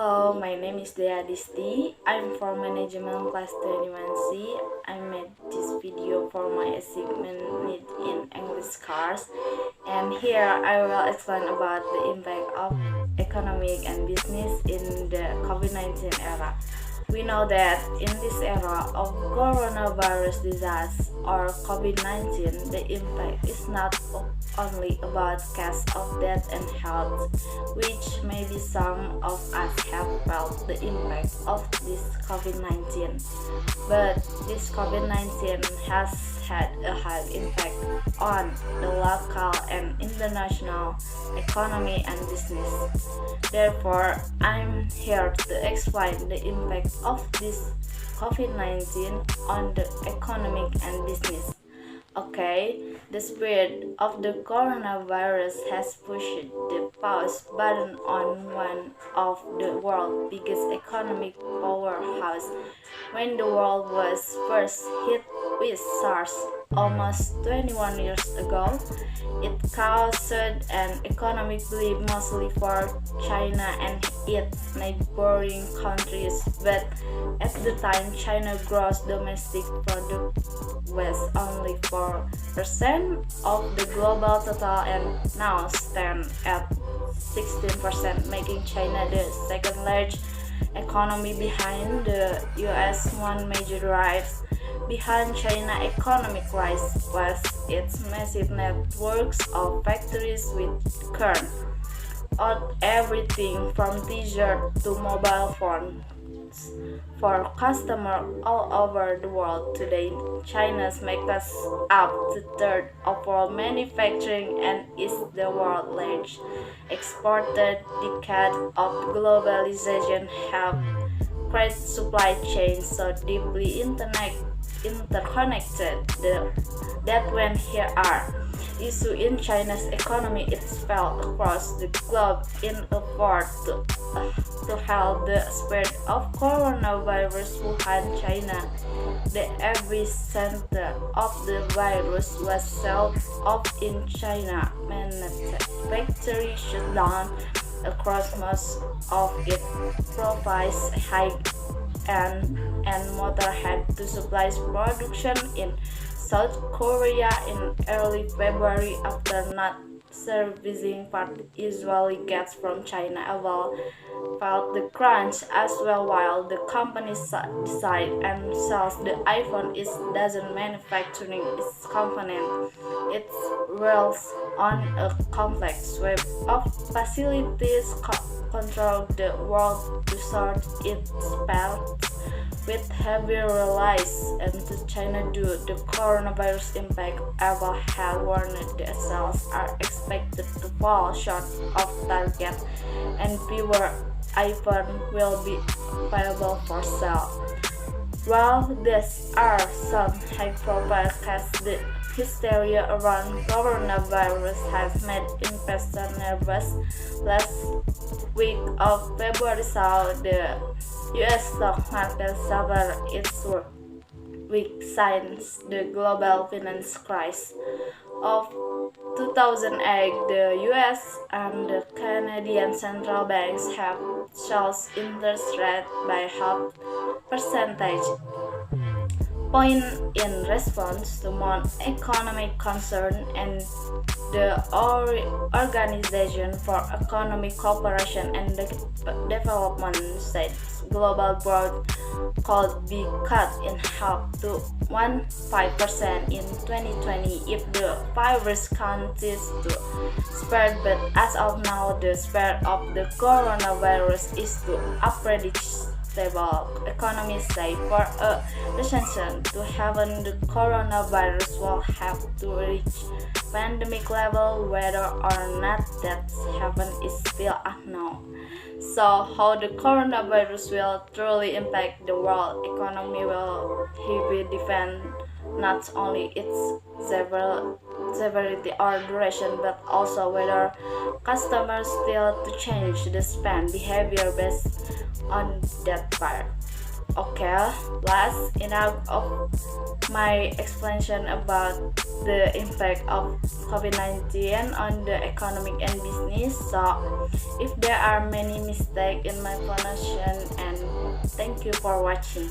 Hello, my name is Dea Adisti. I'm from Management Class 21C. I made this video for my assignment need in English course, and here I will explain about the impact of economic and business in the COVID-19 era. We know that in this era of coronavirus disease or COVID-19, the impact is not only about case of death and health, which maybe some of us have felt the impact of this COVID-19. But this COVID-19 has had a high impact on the local and international economy and business. Therefore, I'm here to explain the impact of this COVID-19 on the economic and business. Okay, the spread of the coronavirus has pushed the pause button on one of the world's biggest economic powerhouse. When the world was first hit with SARS almost 21 years ago, it caused an economic blip mostly for China and its neighboring countries, but at the time China's gross domestic product was only 4% of the global total and now stand at 16%, making China the second largest economy behind the US. One major rise behind China economic rise was its massive networks of factories with current on everything from t-shirt to mobile phones for customers all over the world. Today, China makes up the third of world manufacturing and is the world's largest exporter. Decades of globalization have created supply chains so deeply interconnected that when here are issues in China's economy, it's felt across the globe in an effort to halt the spread of coronavirus. Wuhan, China, the epicenter of the virus, was set off in China. Manufacturing shut down across most of its provinces. And motor had to supply production in South Korea in early February after not servicing part usually gets from China. Apple felt the crunch as well while the company decide and sells the iPhone. It doesn't manufacturing its component. It relies on a complex web of facilities control the world to sort its parts with heavy reliance into China due to the coronavirus impact. Apple has warned the sales are expected to fall short of target and fewer iPhone will be available for sale. While these are some high-profile cases, the hysteria around coronavirus has made investors nervous. Last week of February saw the US stock market suffer its weak since the global finance crisis of 2008. The US and the Canadian central banks have chose interest rate by half percentage point in response to more economic concern, and the Organization for Economic Cooperation and Development said global growth could be cut in half to 1.5% in 2020 if the virus continues to spread. But as of now, the spread of the coronavirus is to unpredictable. Economists say for a recession to happen, the coronavirus will have to reach pandemic level. Whether or not that happens is still unknown. So, how the coronavirus will truly impact the world economy will heavily depend not only its severity or duration, but also whether customers still to change the spend behavior based on that part. Okay, last enough of my explanation about the impact of COVID-19 on the economic and business. So, if there are many mistakes in my pronunciation, and thank you for watching.